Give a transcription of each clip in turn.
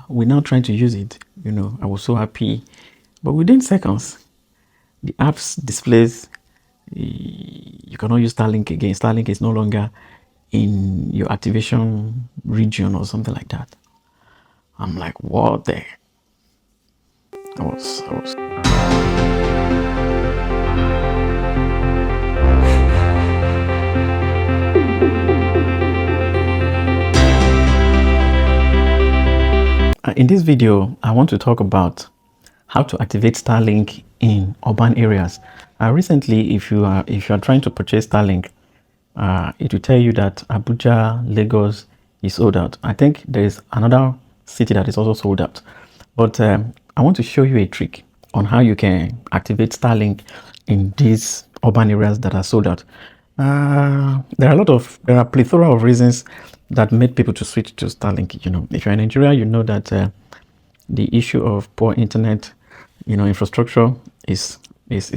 we're now trying to use it. I was so happy. But within seconds, the apps displays you cannot use Starlink again. Starlink is no longer in your activation region or something like that. I'm like, what the? I was. In this video, I want to talk about how to activate Starlink in urban areas. Recently, if you are trying to purchase Starlink, it will tell you that Abuja, Lagos is sold out. I think there is another city that is also sold out. But I want to show you a trick on how you can activate Starlink in these urban areas that are sold out. There are a plethora of reasons that made people to switch to Starlink. If you're in Nigeria, you know that the issue of poor internet, infrastructure is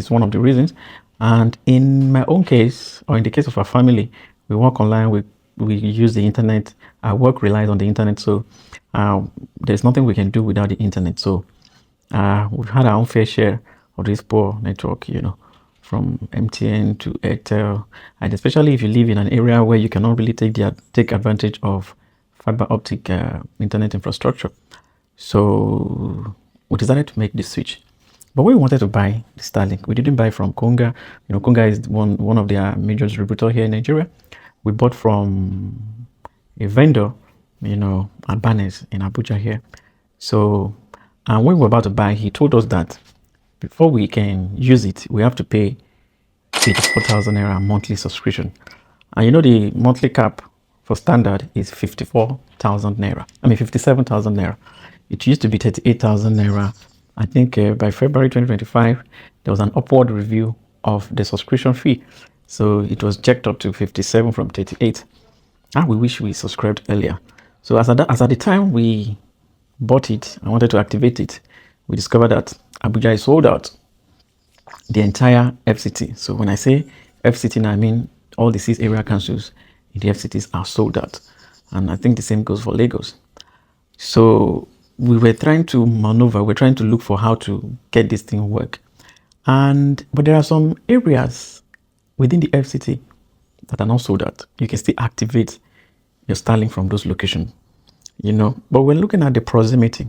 one of the reasons. And in my own case, or in the case of our family, we work online. We use the internet. Our work relies on the internet, so there's nothing we can do without the internet. So we've had our own fair share of this poor network, from MTN to Airtel, and especially if you live in an area where you cannot really take advantage of fiber optic internet infrastructure. So we decided to make this switch. But when we wanted to buy the Starlink, we didn't buy from Konga. Konga is one of their major distributors here in Nigeria. We bought from a vendor, at Barnes in Abuja here. So, and when we were about to buy, he told us that before we can use it, we have to pay 84,000 naira monthly subscription. And the monthly cap for standard is 54,000 naira. 57,000 naira. It used to be 38,000 naira. I think by February 2025, there was an upward review of the subscription fee. So it was jacked up to 57 from 38. We wish we subscribed earlier. So as at the time we bought it, I wanted to activate it. We discovered that Abuja is sold out. The entire FCT. So when I say FCT, I mean all the 6 area councils in the FCTs are sold out. And I think the same goes for Lagos. So we were trying to maneuver, we're trying to look for how to get this thing work. But there are some areas within the FCT that are not sold out. You can still activate your Starlink from those locations, But we're looking at the proximity.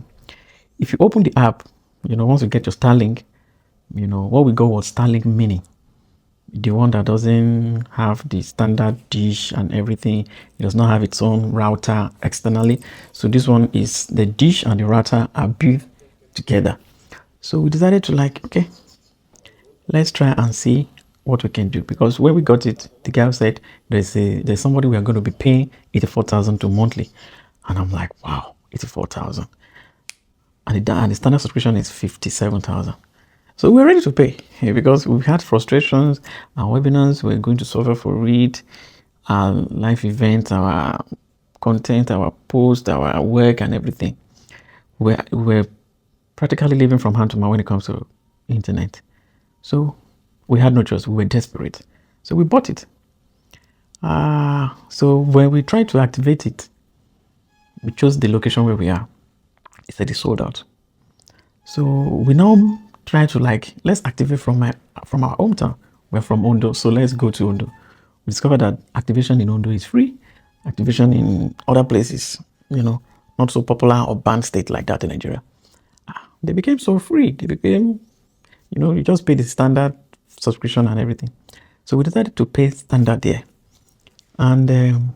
If you open the app, once you get your Starlink, what we got was Starlink Mini. The one that doesn't have the standard dish and everything. It does not have its own router externally. So this one is the dish and the router are built together. So we decided to okay, let's try and see what we can do. Because when we got it, the guy said there's somebody we are going to be paying 84,000 to monthly. And I'm like, wow, 84,000. And the standard subscription is 57,000. So we're ready to pay because we've had frustrations. Our webinars, we're going to suffer for it. Our live events, our content, our posts, our work and everything. We're practically living from hand to mouth when it comes to internet. So we had no choice. We were desperate. So we bought it. So when we tried to activate it, we chose the location where we are. It said it's sold out. So we now try to let's activate from our hometown. We're from Ondo, so let's go to Ondo. We discovered that activation in Ondo is free. Activation in other places, not so popular or banned state like that in Nigeria, they became so free. They became, you just pay the standard subscription and everything. So we decided to pay standard there. And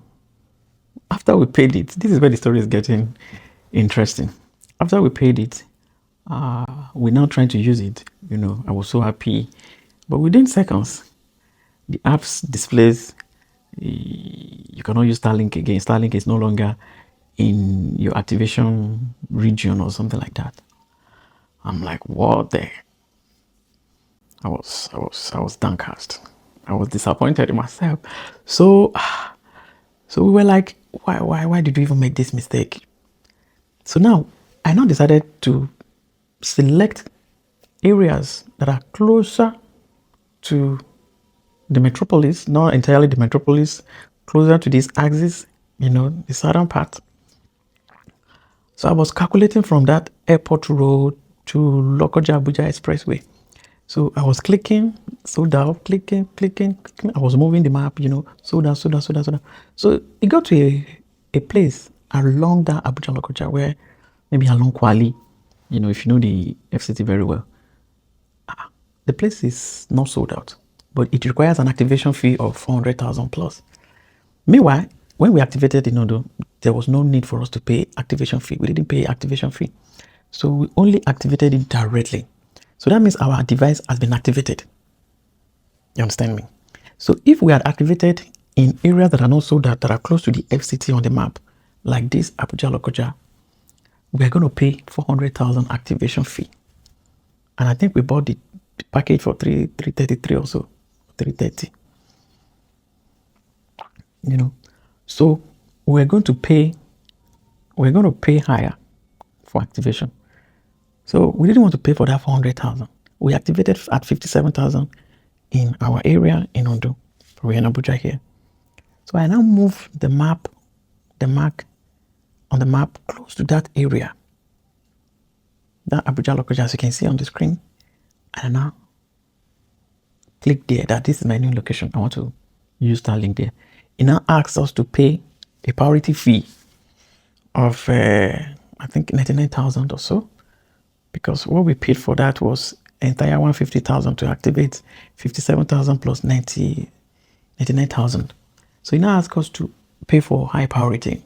after we paid it, this is where the story is getting interesting. After we paid it, we're now trying to use it. I was so happy. But within seconds, the apps displays you cannot use Starlink again. Starlink is no longer in your activation region or something like that. I'm like, what the? I was downcast. I was disappointed in myself. So we were like, why did we even make this mistake? So now I decided to select areas that are closer to the metropolis, not entirely the metropolis, closer to this axis, the southern part. So I was calculating from that airport road to Lokoja Abuja Expressway. So I was clicking, sold out, clicking. I was moving the map, sold out. So it got to a place along that Abuja Lokoja where maybe along Kwali, if you know the FCT very well. The place is not sold out, but it requires an activation fee of 400,000 plus. Meanwhile, when we activated Inodo, there was no need for us to pay activation fee. We didn't pay activation fee. So we only activated it directly. So that means our device has been activated. You understand me? So if we had activated in areas that are not sold out, that are close to the FCT on the map, like this Abuja Lokoja, we're going to pay 400,000 activation fee. And I think we bought the package for 333 or so, 330. So we're going to pay higher for activation. So we didn't want to pay for that 400,000. We activated at 57,000 in our area in Ondo. We're in Abuja here. So I now move the mark on the map close to that area, that Abuja Lokoja, as you can see on the screen. And I now click there that this is my new location. I want to use Starlink there. It now asks us to pay a priority fee of I think 99,000 or so, because what we paid for that was entire 150,000 to activate 57,000 plus 99,000. So it now asks us to pay for high priority.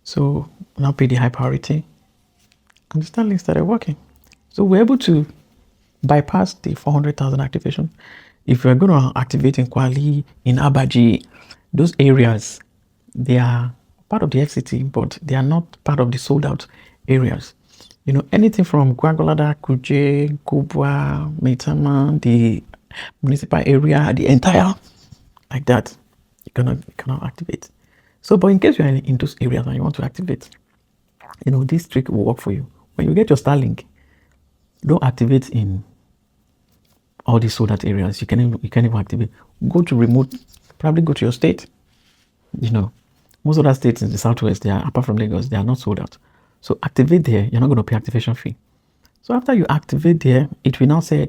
So now pay the high priority, and the Starlink started working. So we're able to bypass the 400,000 activation. If we're going to activate in Kwali, in Abaji, those areas, they are part of the FCT, but they are not part of the sold out areas. Anything from Gwagolada, Kuje, Kubwa, Maitama, the municipal area, the entire, like that, you cannot activate. So, but in case you're in those areas and you want to activate, this trick will work for you. When you get your Starlink, don't activate in all these sold out areas. You can't even activate. Go to remote, probably go to your state. Most other states in the southwest, they are, apart from Lagos, they are not sold out. So activate there, you're not going to pay activation fee. So after you activate there, it will now say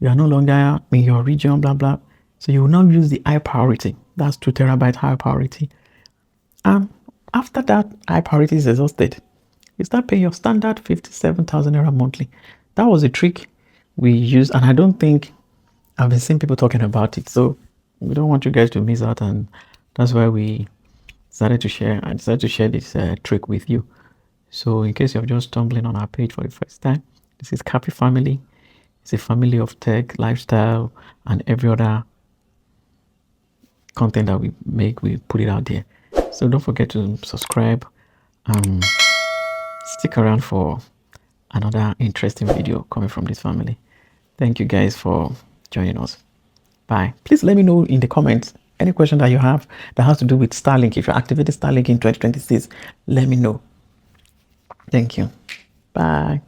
you are no longer in your region, blah, blah. So you will now use the high priority. That's 2 terabyte high priority. And after that high priority is exhausted, you start paying your standard 57,000 naira monthly. That was a trick we used, and I don't think I've been seeing people talking about it. So we don't want you guys to miss out, and that's why I decided to share this trick with you. So in case you're just stumbling on our page for the first time, this is Cappy Family. It's a family of tech, lifestyle, and every other content that we make, we put it out there. So don't forget to subscribe. Stick around for another interesting video coming from this family. Thank you guys for joining us. Bye. Please let me know in the comments any question that you have that has to do with Starlink. If you're activating Starlink in 2026, let me know. Thank you. Bye.